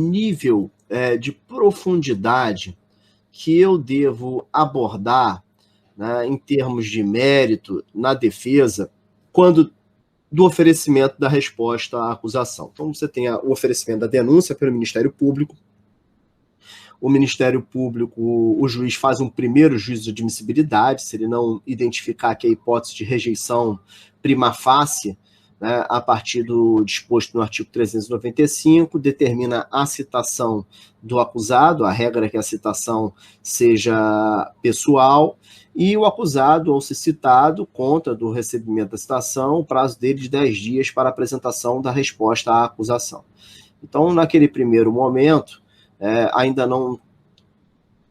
nível de profundidade que eu devo abordar, né, em termos de mérito na defesa, quando do oferecimento da resposta à acusação. Então, você tem o oferecimento da denúncia pelo Ministério Público. O Ministério Público, o juiz faz um primeiro juízo de admissibilidade, se ele não identificar que a hipótese de rejeição prima facie, né, a partir do disposto no artigo 395, determina a citação do acusado, a regra é que a citação seja pessoal, e o acusado, ou se citado, conta do recebimento da citação, o prazo dele de 10 dias para a apresentação da resposta à acusação. Então, naquele primeiro momento, ainda não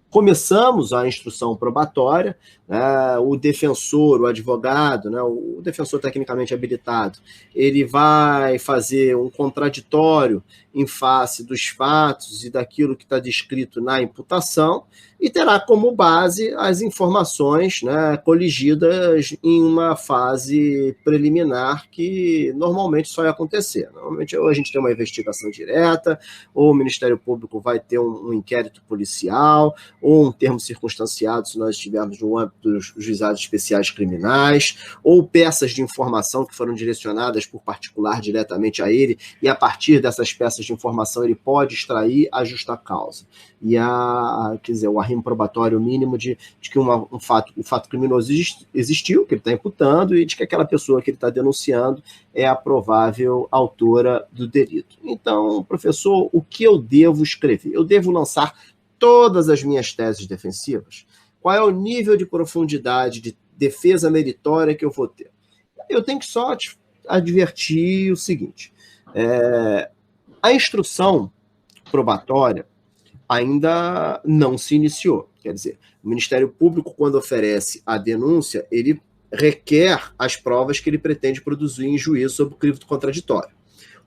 começamos a instrução probatória, né, o defensor, o advogado, né, o defensor tecnicamente habilitado, ele vai fazer um contraditório em face dos fatos e daquilo que está descrito na imputação e terá como base as informações, né, coligidas em uma fase preliminar que normalmente só ia acontecer. Normalmente ou a gente tem uma investigação direta, ou o Ministério Público vai ter um inquérito policial, ou um termo circunstanciado, se nós estivermos no âmbito dos juizados especiais criminais, ou peças de informação que foram direcionadas por particular diretamente a ele, e a partir dessas peças de informação ele pode extrair a justa causa. E o arrimo probatório mínimo de que o fato criminoso existiu, que ele está imputando, e de que aquela pessoa que ele está denunciando é a provável autora do delito. Então, professor, o que eu devo escrever? Eu devo lançar todas as minhas teses defensivas? Qual é o nível de profundidade de defesa meritória que eu vou ter? Eu tenho que só te advertir o seguinte: a instrução probatória ainda não se iniciou. Quer dizer, o Ministério Público, quando oferece a denúncia, ele requer as provas que ele pretende produzir em juízo sobre o crivo do contraditório.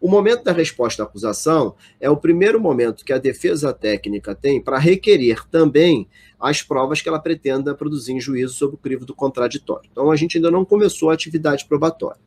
O momento da resposta à acusação é o primeiro momento que a defesa técnica tem para requerer também as provas que ela pretenda produzir em juízo sobre o crivo do contraditório. Então, a gente ainda não começou a atividade probatória.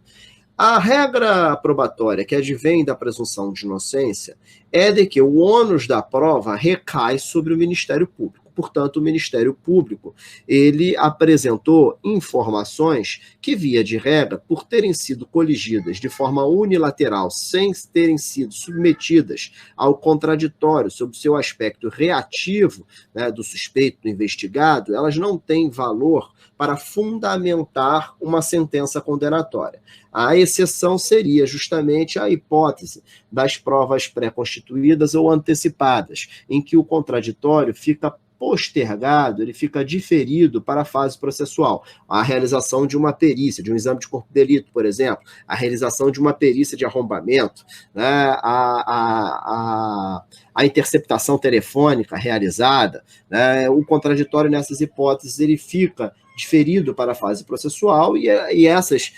A regra probatória que advém da presunção de inocência é de que o ônus da prova recai sobre o Ministério Público. Portanto, o Ministério Público, ele apresentou informações que, via de regra, por terem sido coligidas de forma unilateral, sem terem sido submetidas ao contraditório sob o seu aspecto reativo, né, do suspeito, do investigado, elas não têm valor para fundamentar uma sentença condenatória. A exceção seria justamente a hipótese das provas pré-constituídas ou antecipadas, em que o contraditório fica postergado, ele fica diferido para a fase processual. A realização de uma perícia, de um exame de corpo de delito, por exemplo, a realização de uma perícia de arrombamento, né, a interceptação telefônica realizada, né, o contraditório nessas hipóteses ele fica diferido para a fase processual e essas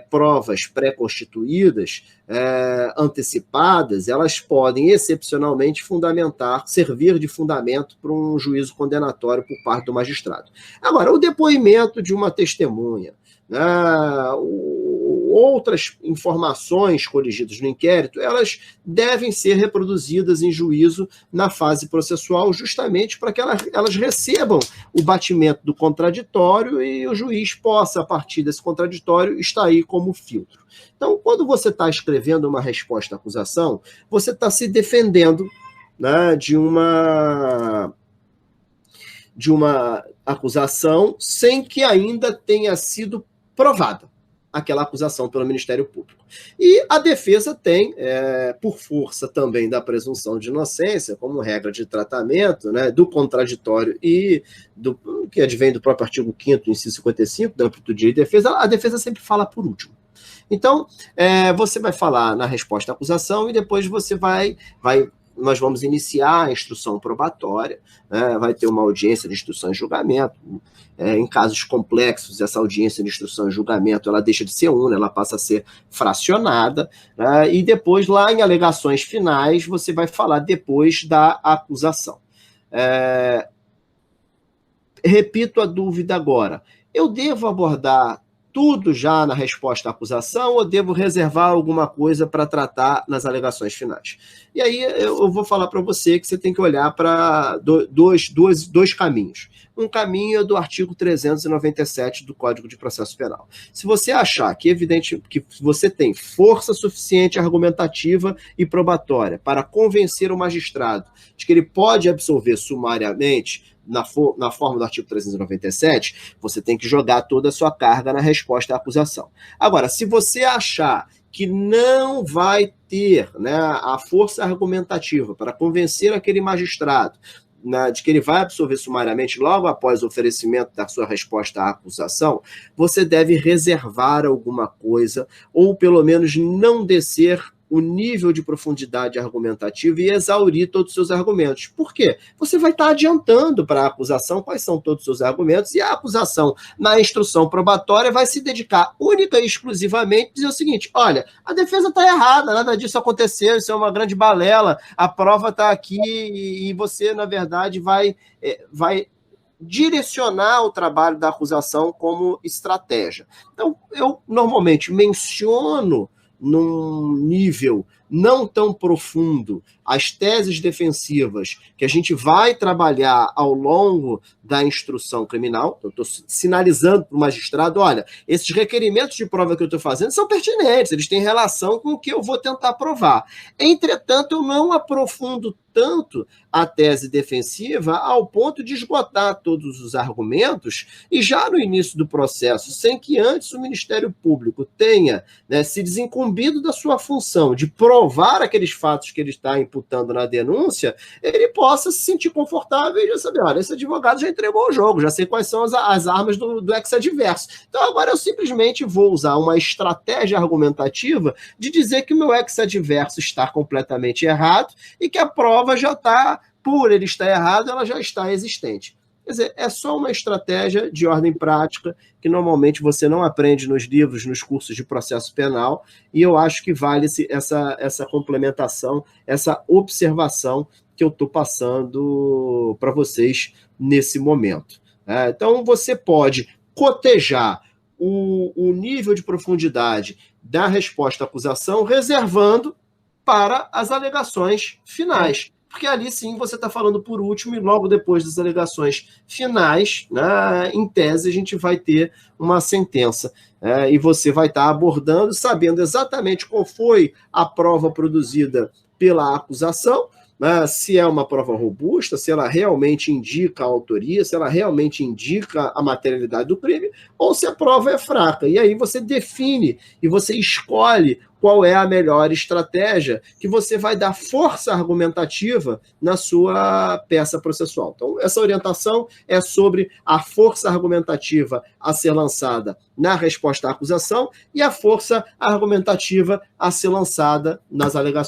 provas pré-constituídas, antecipadas, elas podem excepcionalmente servir de fundamento para um juízo condenatório por parte do magistrado. Agora, o depoimento de uma testemunha, né, outras informações coligidas no inquérito, elas devem ser reproduzidas em juízo na fase processual, justamente para que elas recebam o batimento do contraditório e o juiz possa, a partir desse contraditório, extrair como filtro. Então, quando você está escrevendo uma resposta à acusação, você está se defendendo, né, de uma acusação sem que ainda tenha sido provada aquela acusação pelo Ministério Público. E a defesa tem, por força também da presunção de inocência, como regra de tratamento, né, do contraditório e do que advém do próprio artigo 5º, inciso 55, da amplitude de defesa, a defesa sempre fala por último. Então, você vai falar na resposta à acusação e depois você nós vamos iniciar a instrução probatória, né, vai ter uma audiência de instrução e julgamento. Em casos complexos, essa audiência de instrução e julgamento ela deixa de ser una, ela passa a ser fracionada, né, e depois, lá em alegações finais, você vai falar depois da acusação. Repito a dúvida agora. Eu devo abordar tudo já na resposta à acusação ou devo reservar alguma coisa para tratar nas alegações finais? E aí eu vou falar para você que você tem que olhar para dois caminhos. Um caminho é do artigo 397 do Código de Processo Penal. Se você achar que evidente que você tem força suficiente argumentativa e probatória para convencer o magistrado de que ele pode absolver sumariamente na forma do artigo 397, você tem que jogar toda a sua carga na resposta à acusação. Agora, se você achar que não vai ter, né, a força argumentativa para convencer aquele magistrado de que ele vai absolver sumariamente logo após o oferecimento da sua resposta à acusação, você deve reservar alguma coisa, ou pelo menos não descer o nível de profundidade argumentativa e exaurir todos os seus argumentos. Por quê? Você vai estar adiantando para a acusação quais são todos os seus argumentos, e a acusação, na instrução probatória, vai se dedicar única e exclusivamente a dizer o seguinte: olha, a defesa está errada, nada disso aconteceu, isso é uma grande balela, a prova está aqui, e você, na verdade, vai direcionar o trabalho da acusação como estratégia. Então, eu normalmente menciono num nível não tão profundo as teses defensivas que a gente vai trabalhar ao longo da instrução criminal. Eu estou sinalizando para o magistrado: olha, esses requerimentos de prova que eu estou fazendo são pertinentes, eles têm relação com o que eu vou tentar provar. Entretanto, eu não aprofundo tanto a tese defensiva ao ponto de esgotar todos os argumentos e já no início do processo, sem que antes o Ministério Público tenha, né, se desincumbido da sua função de provar aqueles fatos que ele está imputando na denúncia, ele possa se sentir confortável e já saber: olha, esse advogado já entregou o jogo, já sei quais são as armas do ex-adverso. Então agora eu simplesmente vou usar uma estratégia argumentativa de dizer que o meu ex-adverso está completamente errado e que a prova já está, por ele estar errado, ela já está existente. Quer dizer, é só uma estratégia de ordem prática que normalmente você não aprende nos livros, nos cursos de processo penal, e eu acho que vale essa complementação, essa observação que eu estou passando para vocês nesse momento. Então, você pode cotejar o nível de profundidade da resposta à acusação, reservando para as alegações finais. Porque ali sim você está falando por último, e logo depois das alegações finais, né, em tese, a gente vai ter uma sentença. E você vai estar abordando, sabendo exatamente qual foi a prova produzida pela acusação, né, se é uma prova robusta, se ela realmente indica a autoria, se ela realmente indica a materialidade do crime, ou se a prova é fraca. E aí você define e você escolhe qual é a melhor estratégia que você vai dar força argumentativa na sua peça processual. Então, essa orientação é sobre a força argumentativa a ser lançada na resposta à acusação e a força argumentativa a ser lançada nas alegações.